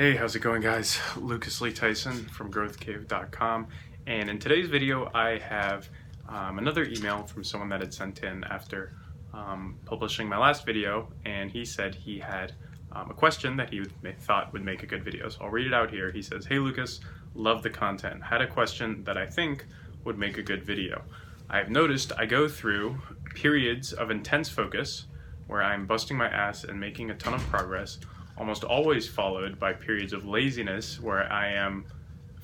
Hey, how's it going, guys? Lee-Tyson from growthcave.com, and in today's video I have another email from someone that had sent in after publishing my last video, and he said he had a question that he thought would make a good video. So I'll read it out here. He says, "Hey Lucas, love the content. Had a question that I think would make a good video. I have noticed I go through periods of intense focus where I'm busting my ass and making a ton of progress, almost always followed by periods of laziness where I am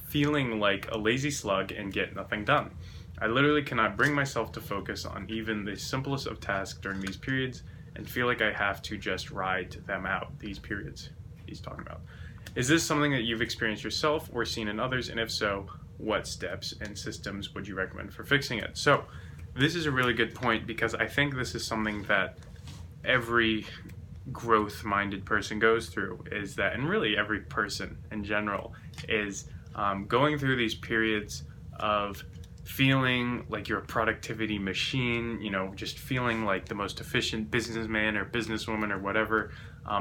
feeling like a lazy slug and get nothing done. I literally cannot bring myself to focus on even the simplest of tasks during these periods and feel like I have to just ride them out," these periods he's talking about. "Is this something that you've experienced yourself or seen in others, and if so, what steps and systems would you recommend for fixing it?" So this is a really good point, because I think this is something that every growth-minded person goes through, is that, and really every person in general, is going through these periods of feeling like you're a productivity machine, just feeling like the most efficient businessman or businesswoman or whatever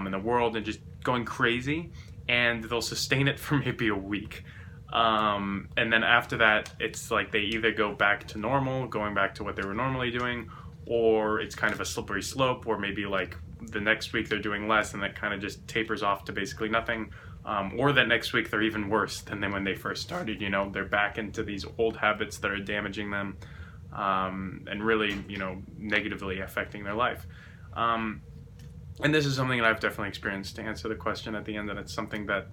in the world, and just going crazy, and they'll sustain it for maybe a week. And then after that, it's like they either go back to normal, going back to what they were normally doing, or it's kind of a slippery slope, or maybe like the next week they're doing less and that kind of just tapers off to basically nothing, or that next week they're even worse than when they first started. They're back into these old habits that are damaging them and really negatively affecting their life. And this is something that I've definitely experienced, to answer the question at the end, and it's something that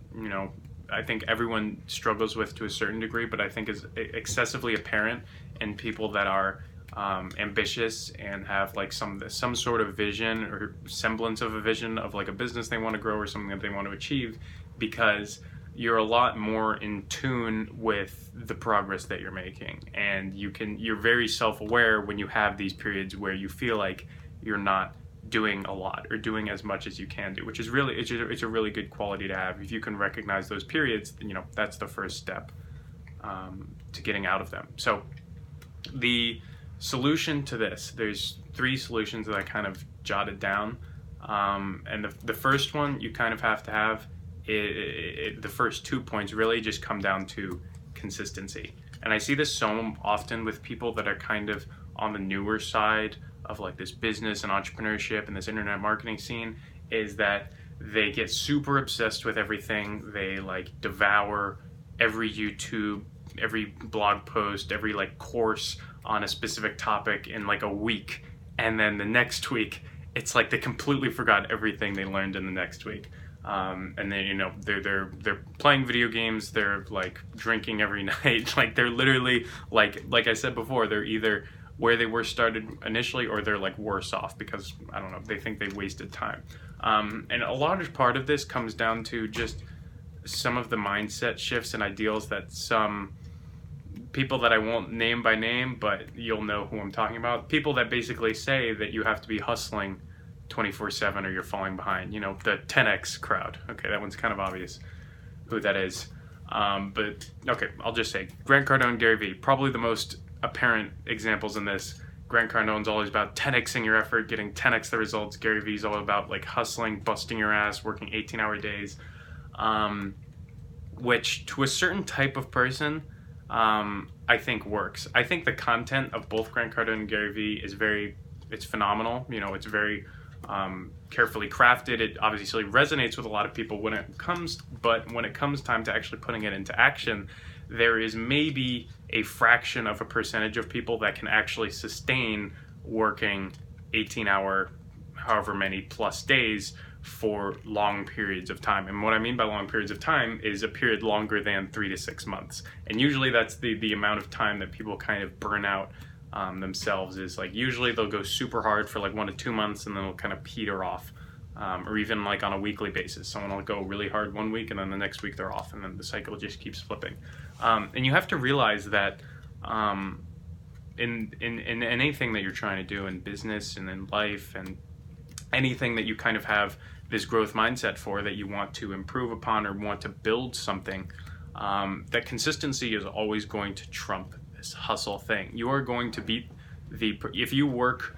I think everyone struggles with to a certain degree, but I think is excessively apparent in people that are ambitious and have like some sort of vision or semblance of a vision of like a business they want to grow or something that they want to achieve, because you're a lot more in tune with the progress that you're making, and you're very self-aware when you have these periods where you feel like you're not doing a lot or doing as much as you can do, which is really it's a really good quality to have. If you can recognize those periods, then that's the first step to getting out of them. So the solution to this, there's 3 solutions that I kind of jotted down, and the first one you kind of have to have the first 2 points really just come down to consistency. And I see this so often with people that are kind of on the newer side of like this business and entrepreneurship and this internet marketing scene, is that they get super obsessed with everything. They like devour every YouTube, every blog post, every like course on a specific topic in like a week, and then the next week it's like they completely forgot everything they learned in the next week. And then they're playing video games, they're like drinking every night, like they're literally like I said before, they're either where they were started initially, or they're like worse off, because I don't know, they think they wasted time. And a large part of this comes down to just some of the mindset shifts and ideals that some people that I won't name by name, but you'll know who I'm talking about, people that basically say that you have to be hustling 24/7 or you're falling behind. The 10x crowd. Okay, that one's kind of obvious who that is. But okay, I'll just say Grant Cardone, Gary Vee, probably the most apparent examples in this. Grant Cardone's always about 10xing your effort, getting 10x the results. Gary Vee's all about like hustling, busting your ass, working 18-hour days, which to a certain type of person I think works. I think the content of both Grant Cardone and Gary Vee it's phenomenal. It's very carefully crafted. It obviously resonates with a lot of people when it comes time to actually putting it into action, there is maybe a fraction of a percentage of people that can actually sustain working 18-hour, however many plus days for long periods of time. And what I mean by long periods of time is a period longer than 3 to 6 months. And usually that's the amount of time that people kind of burn out themselves. Is like usually they'll go super hard for like 1 to 2 months, and then they'll kind of peter off, or even like on a weekly basis. Someone will go really hard 1 week, and then the next week they're off, and then the cycle just keeps flipping. And you have to realize that in anything that you're trying to do in business and in life, and anything that you kind of have this growth mindset for, that you want to improve upon or want to build something, that consistency is always going to trump this hustle thing. You are going to beat if you work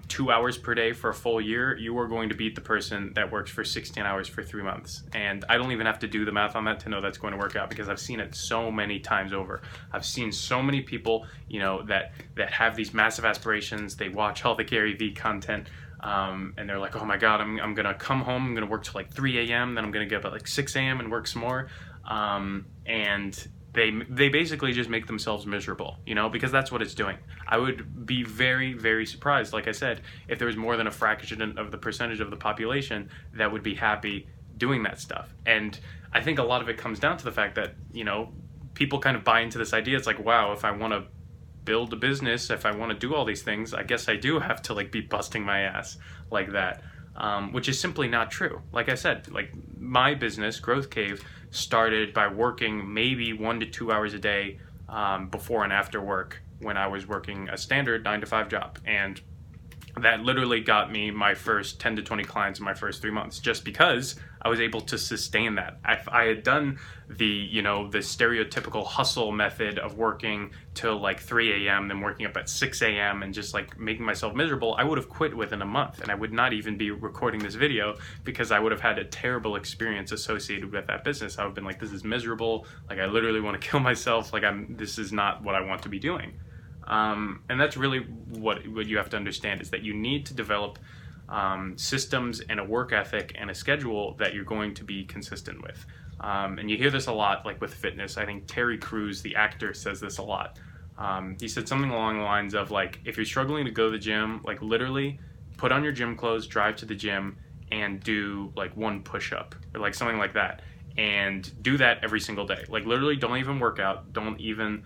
2 hours per day for a full year, you are going to beat the person that works for 16 hours for 3 months. And I don't even have to do the math on that to know that's going to work out, because I've seen it so many times over. I've seen so many people, that have these massive aspirations. They watch all the Gary Vee content, and they're like, oh my God, I'm going to come home, I'm going to work till like 3 a.m., then I'm going to get up at like 6 a.m. and work some more. And they basically just make themselves miserable, because that's what it's doing. I would be very, very surprised, like I said, if there was more than a fraction of the percentage of the population that would be happy doing that stuff. And I think a lot of it comes down to the fact that, people kind of buy into this idea. It's like, wow, if I want to build a business, if I want to do all these things, I guess I do have to like be busting my ass like that. Which is simply not true. Like I said, like my business, Growth Cave, started by working maybe 1 to 2 hours a day before and after work, when I was working a standard 9-to-5 job. And that literally got me my first 10 to 20 clients in my first 3 months, just because I was able to sustain that. If I had done the stereotypical hustle method of working till like 3 a.m., then working up at 6 a.m. and just like making myself miserable, I would have quit within a month, and I would not even be recording this video, because I would have had a terrible experience associated with that business. I would have been like, this is miserable. Like, I literally want to kill myself. Like, this is not what I want to be doing. And that's really what you have to understand, is that you need to develop systems and a work ethic and a schedule that you're going to be consistent with. And you hear this a lot, like with fitness. I think Terry Crews, the actor, says this a lot. He said something along the lines of, like, if you're struggling to go to the gym, like literally put on your gym clothes, drive to the gym, and do like 1 push-up or like something like that. And do that every single day. Like, literally don't even work out. Don't even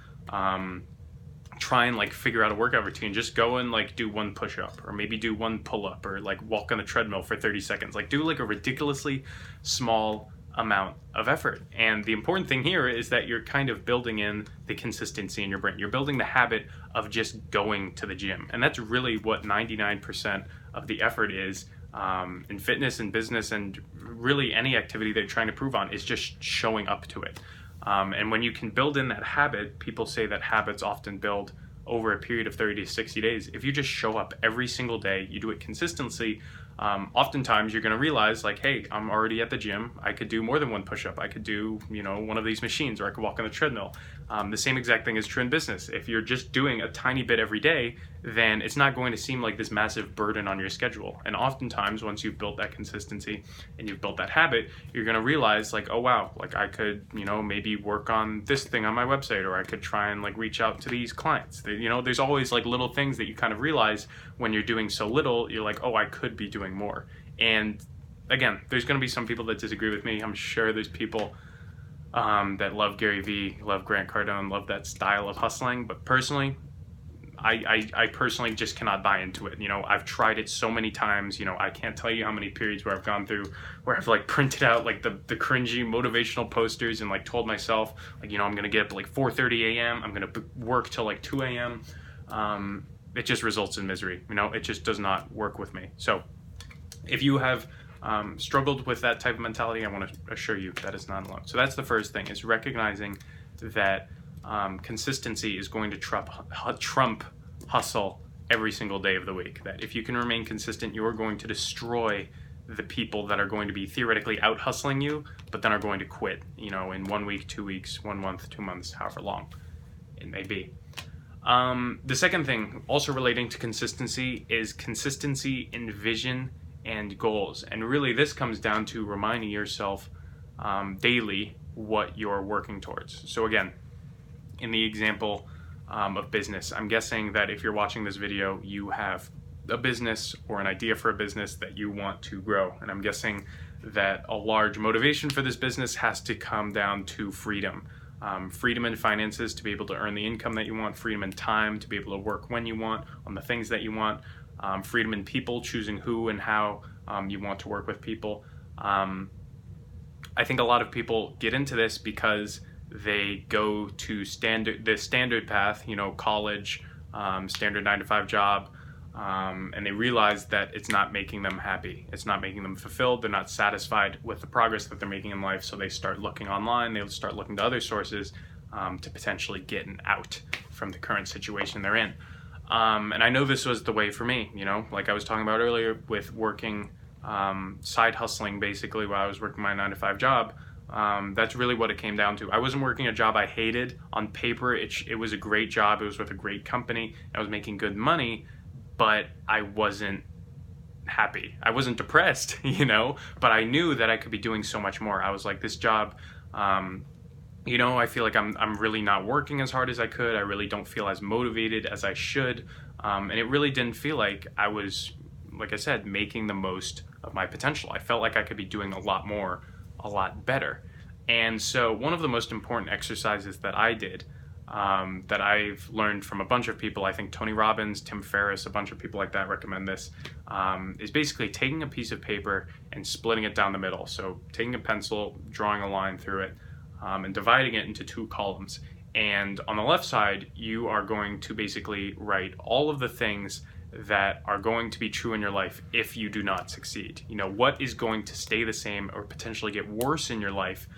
try and like figure out a workout routine. Just go and like do 1 push-up, or maybe do 1 pull-up, or like walk on the treadmill for 30 seconds. Like, do like a ridiculously small amount of effort. And the important thing here is that you're kind of building in the consistency in your brain. You're building the habit of just going to the gym. And that's really what 99% of the effort is in fitness and business, and really any activity that you're trying to improve on, is just showing up to it. And when you can build in that habit, people say that habits often build over a period of 30 to 60 days. If you just show up every single day, you do it consistently, oftentimes you're going to realize, like, hey, I'm already at the gym. I could do more than 1 push-up. I could do, one of these machines, or I could walk on the treadmill. The same exact thing is true in business. If you're just doing a tiny bit every day, then it's not going to seem like this massive burden on your schedule. And oftentimes, once you've built that consistency and you've built that habit, you're going to realize, like, oh wow, like I could, maybe work on this thing on my website, or I could try and like reach out to these clients. There's always like little things that you kind of realize when you're doing so little. You're like, oh, I could be doing more. And again, there's going to be some people that disagree with me. I'm sure there's people that love Gary Vee, love Grant Cardone, love that style of hustling. But personally, I personally just cannot buy into it. I've tried it so many times. I can't tell you how many periods where I've gone through where I've like printed out like the cringy motivational posters and like told myself, like, I'm going to get up at like 4:30 a.m. I'm going to work till like 2 a.m. It just results in misery. It just does not work with me. So if you have struggled with that type of mentality, I want to assure you that it's not alone. So that's the first thing, is recognizing that consistency is going to trump hustle every single day of the week. That if you can remain consistent, you are going to destroy the people that are going to be theoretically out hustling you, but then are going to quit, in 1 week, 2 weeks, 1 month, 2 months, however long it may be. The second thing, also relating to consistency, is consistency in vision and goals. And really this comes down to reminding yourself daily what you're working towards. So again, in the example of business, I'm guessing that if you're watching this video, you have a business or an idea for a business that you want to grow. And I'm guessing that a large motivation for this business has to come down to freedom. Freedom in finances to be able to earn the income that you want, freedom in time to be able to work when you want on the things that you want, freedom in people, choosing who and how you want to work with people. I think a lot of people get into this because they go to the standard path, college, standard 9-to-5 job, and they realize that it's not making them happy. It's not making them fulfilled. They're not satisfied with the progress that they're making in life, so they start looking online. They'll start looking to other sources to potentially get an out from the current situation they're in. And I know this was the way for me, you know, like I was talking about earlier with working, side hustling basically while I was working my 9-to-5 job. That's really what it came down to. I wasn't working a job I hated. On paper, it was a great job. It was with a great company. I was making good money, but I wasn't happy. I wasn't depressed, you know, but I knew that I could be doing so much more. I was like, this job, you know, I feel like I'm really not working as hard as I could. I really don't feel as motivated as I should. And it really didn't feel like I was, like I said, making the most of my potential. I felt like I could be doing a lot more, a lot better. And so one of the most important exercises that I did, that I've learned from a bunch of people, I think Tony Robbins, Tim Ferriss, a bunch of people like that recommend this, is basically taking a piece of paper and splitting it down the middle. So taking a pencil, drawing a line through it, and dividing it into 2 columns. And on the left side, you are going to basically write all of the things that are going to be true in your life if you do not succeed. You know, what is going to stay the same or potentially get worse in your life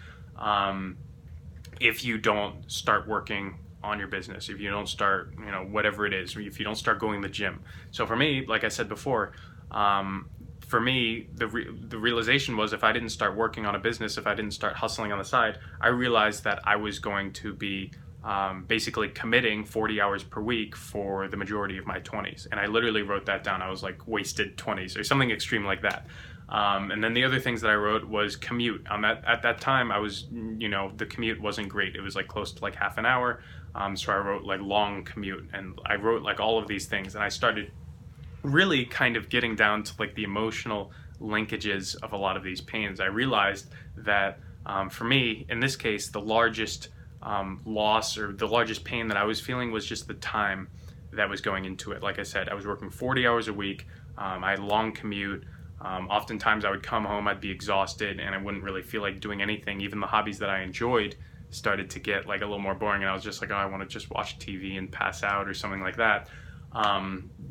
if you don't start working on your business, if you don't start, you know, whatever it is, or if you don't start going to the gym. So for me, like I said before, for me, the realization was if I didn't start working on a business, if I didn't start hustling on the side, I realized that I was going to be basically committing 40 hours per week for the majority of my 20s. And I literally wrote that down. I was like wasted 20s or something extreme like that. And then the other things that I wrote was commute. At that time, I was, you know, the commute wasn't great. It was like close to like half an hour. So I wrote like long commute, and I wrote like all of these things, and I started really kind of getting down to like the emotional linkages of a lot of these pains. I realized that for me, in this case, the largest loss or the largest pain that I was feeling was just the time that was going into it. Like I said, I was working 40 hours a week. I had a long commute. Oftentimes I would come home, I'd be exhausted, and I wouldn't really feel like doing anything. Even the hobbies that I enjoyed started to get like a little more boring, and I was just like, oh, I want to just watch TV and pass out or something like that.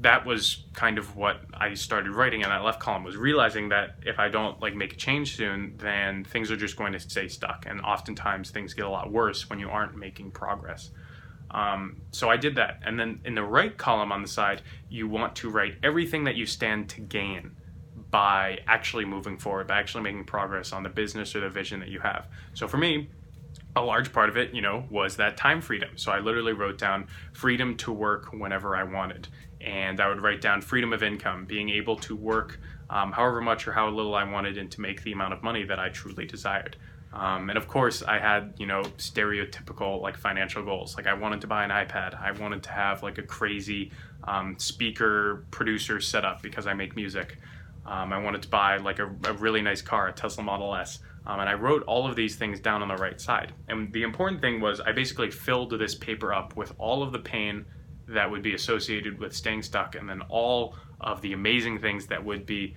That was kind of what I started writing in that left column, was realizing that if I don't like make a change soon, then things are just going to stay stuck, and oftentimes things get a lot worse when you aren't making progress. So I did that, and then in the right column on the side, you want to write everything that you stand to gain by actually moving forward, by actually making progress on the business or the vision that you have. So for me, a large part of it, you know, was that time freedom. So I literally wrote down freedom to work whenever I wanted. And I would write down freedom of income, being able to work however much or how little I wanted and to make the amount of money that I truly desired. And of course, I had, you know, stereotypical like financial goals. Like I wanted to buy an iPad. I wanted to have like a crazy speaker producer setup because I make music. I wanted to buy like a really nice car, a Tesla Model S. And I wrote all of these things down on the right side. And the important thing was I basically filled this paper up with all of the pain that would be associated with staying stuck, and then all of the amazing things that would be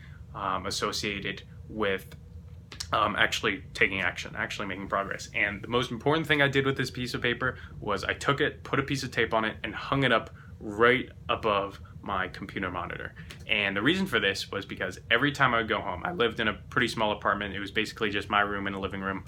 associated with actually taking action, actually making progress. And the most important thing I did with this piece of paper was I took it, put a piece of tape on it, and hung it up right above my computer monitor. And the reason for this was because every time I would go home, I lived in a pretty small apartment. It was basically just my room and a living room.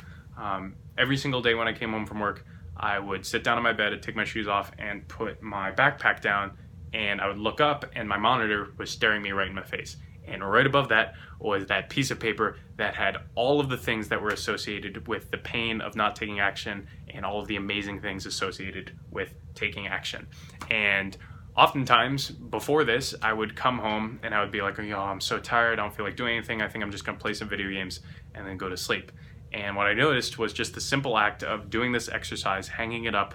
Every single day when I came home from work, I would sit down on my bed and take my shoes off and put my backpack down, and I would look up and my monitor was staring me right in my face. And right above that was that piece of paper that had all of the things that were associated with the pain of not taking action and all of the amazing things associated with taking action. And oftentimes before this, I would come home and I would be like, oh, I'm so tired, I don't feel like doing anything, I think I'm just gonna play some video games and then go to sleep. And what I noticed was just the simple act of doing this exercise, hanging it up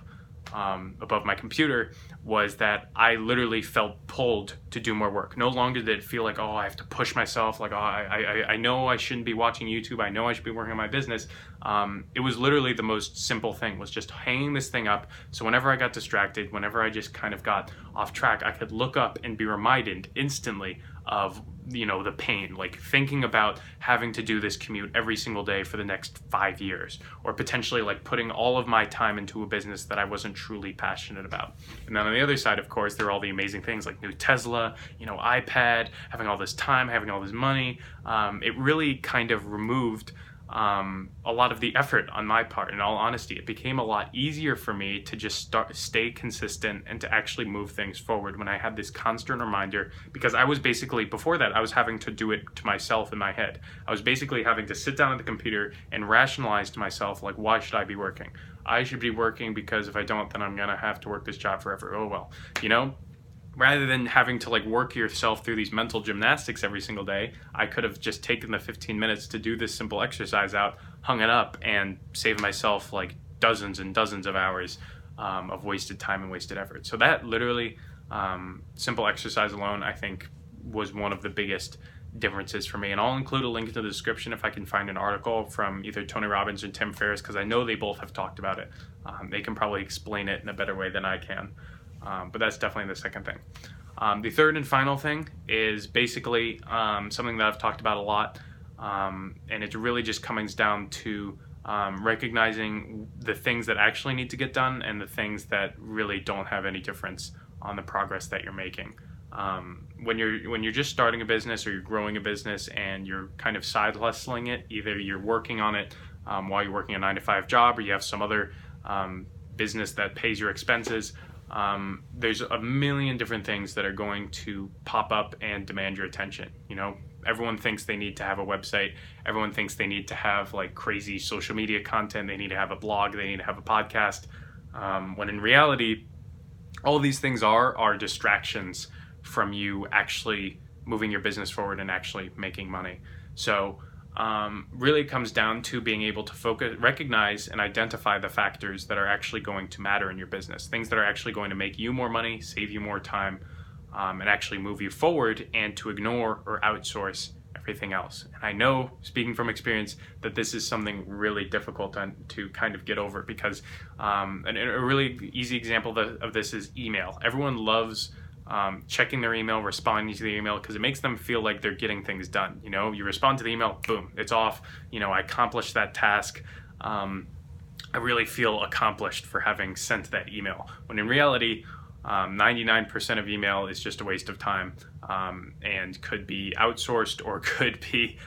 above my computer, was that I literally felt pulled to do more work. No longer did it feel like, oh, I have to push myself, like, oh, I know I shouldn't be watching YouTube, I know I should be working on my business. It was literally the most simple thing, was just hanging this thing up, so whenever I got distracted, whenever I just kind of got off track, I could look up and be reminded instantly of, you know, the pain, like thinking about having to do this commute every single day for the next 5 years, or potentially like putting all of my time into a business that I wasn't truly passionate about. And then on the other side, of course, there are all the amazing things like new Tesla, you know, iPad, having all this time, having all this money. It really kind of removed a lot of the effort on my part. In all honesty, it became a lot easier for me to just stay consistent and to actually move things forward when I had this constant reminder, because I was basically, before that, I was having to do it to myself in my head. I was basically having to sit down at the computer and rationalize to myself, like, why should I be working? I should be working because if I don't, then I'm gonna have to work this job forever. Oh well, you know? Rather than having to like work yourself through these mental gymnastics every single day, I could have just taken the 15 minutes to do this simple exercise out, hung it up, and saved myself like dozens and dozens of hours of wasted time and wasted effort. So that literally, simple exercise alone, I think was one of the biggest differences for me. And I'll include a link in the description if I can find an article from either Tony Robbins or Tim Ferriss, because I know they both have talked about it. They can probably explain it in a better way than I can. But that's definitely the second thing. The third and final thing is basically something that I've talked about a lot, and it really just comes down to recognizing the things that actually need to get done and the things that really don't have any difference on the progress that you're making. When you're just starting a business or you're growing a business and you're kind of side hustling it, either you're working on it while you're working a 9-to-5 job, or you have some other business that pays your expenses. There's a million different things that are going to pop up and demand your attention. You know, everyone thinks they need to have a website. Everyone thinks they need to have like crazy social media content. They need to have a blog. They need to have a podcast. When in reality, all these things are distractions from you actually moving your business forward and actually making money. So really it comes down to being able to focus, recognize, and identify the factors that are actually going to matter in your business, things that are actually going to make you more money, save you more time, and actually move you forward, and to ignore or outsource everything else. And I know, speaking from experience, that this is something really difficult to kind of get over, because and a really easy example of this is email. Everyone loves checking their email, responding to the email, because it makes them feel like they're getting things done. You know, you respond to the email, boom, it's off. You know, I accomplished that task. I really feel accomplished for having sent that email. When in reality, 99% of email is just a waste of time, and could be outsourced or could be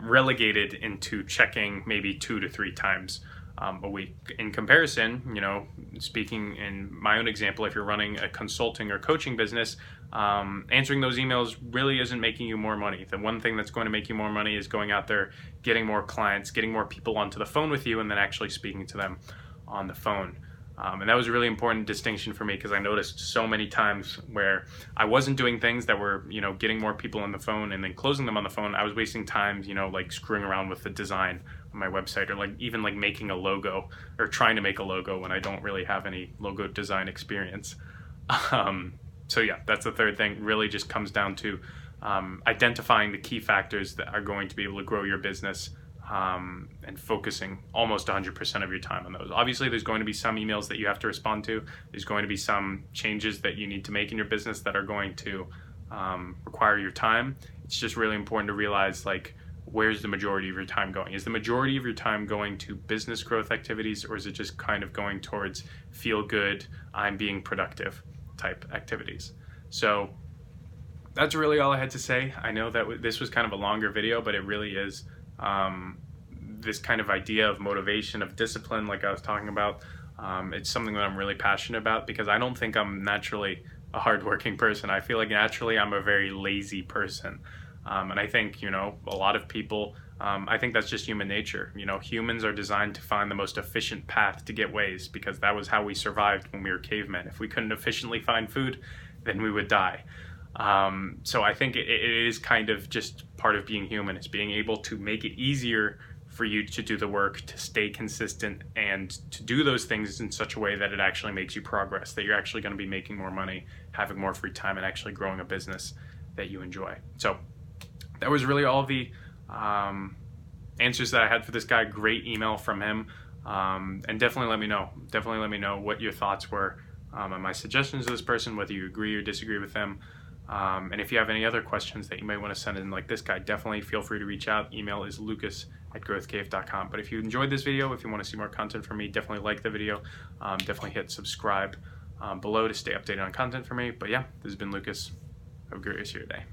relegated into checking maybe 2 to 3 times a week. In comparison, you know, speaking in my own example, if you're running a consulting or coaching business, answering those emails really isn't making you more money. The one thing that's going to make you more money is going out there, getting more clients, getting more people onto the phone with you, and then actually speaking to them on the phone. And that was a really important distinction for me, because I noticed so many times where I wasn't doing things that were, you know, getting more people on the phone and then closing them on the phone. I was wasting time, you know, like screwing around with the design on my website, or like even like making a logo or trying to make a logo when I don't really have any logo design experience. So yeah, that's the third thing. Really just comes down to identifying the key factors that are going to be able to grow your business, and focusing almost 100% of your time on those. Obviously, there's going to be some emails that you have to respond to. There's going to be some changes that you need to make in your business that are going to require your time. It's just really important to realize, like, where's the majority of your time going? Is the majority of your time going to business growth activities, or is it just kind of going towards feel good, I'm being productive type activities? So that's really all I had to say. I know that this was kind of a longer video, but it really is this kind of idea of motivation, of discipline, like I was talking about. It's something that I'm really passionate about, because I don't think I'm naturally a hardworking person. I feel like naturally I'm a very lazy person. And I think, you know, a lot of people, I think that's just human nature. You know, humans are designed to find the most efficient path to get ways, because that was how we survived when we were cavemen. If we couldn't efficiently find food, then we would die. So I think it is kind of just part of being human. It's being able to make it easier for you to do the work, to stay consistent, and to do those things in such a way that it actually makes you progress, that you're actually going to be making more money, having more free time, and actually growing a business that you enjoy. So that was really all the answers that I had for this guy. Great email from him. And definitely let me know. Definitely let me know what your thoughts were on my suggestions to this person, whether you agree or disagree with them. And if you have any other questions that you might want to send in like this guy, definitely feel free to reach out. Email is lucas@growthcave.com. But if you enjoyed this video, if you want to see more content from me, definitely like the video. Definitely hit subscribe below to stay updated on content from me. But yeah, this has been Lucas. Have a great rest of your day.